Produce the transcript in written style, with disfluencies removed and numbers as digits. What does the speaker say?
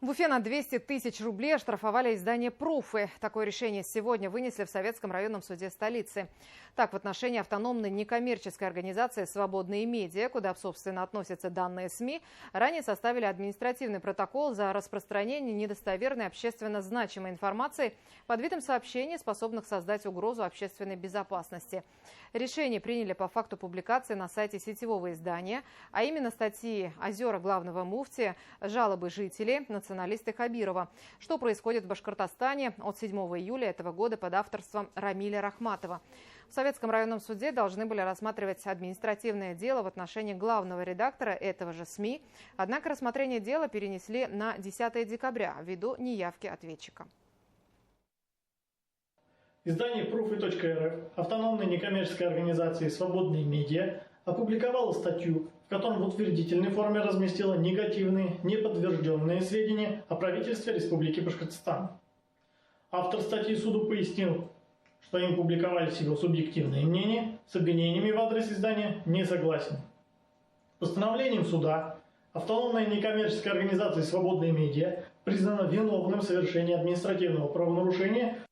В Уфе на 200 тысяч рублей оштрафовали издание «Пруфы». Такое решение сегодня вынесли в Советском районном суде столицы. Так, в отношении автономной некоммерческой организации «Свободные медиа», куда, собственно, относятся данные СМИ, ранее составили административный протокол за распространение недостоверной общественно значимой информации под видом сообщений, способных создать угрозу общественной безопасности. Решение приняли по факту публикации на сайте сетевого издания, а именно статьи «Озера главного муфтия», «Жалобы жителей», националисты Хабирова. Что происходит в Башкортостане от 7 июля этого года под авторством Рамиля Рахматова. В Советском районном суде должны были рассматривать административное дело в отношении главного редактора этого же СМИ. Однако рассмотрение дела перенесли на 10 декабря ввиду неявки ответчика. Издание «Пруфы.рф» автономной некоммерческой организации «Свободные медиа» опубликовало статью, в котором в утвердительной форме разместило негативные, неподтвержденные сведения о правительстве Республики Башкортостан. Автор статьи суду пояснил, что им публиковались его субъективные мнения, с обвинениями в адрес издания не согласен. Постановлением суда автономная некоммерческая организация «Свободные медиа» признана виновным в совершении административного правонарушения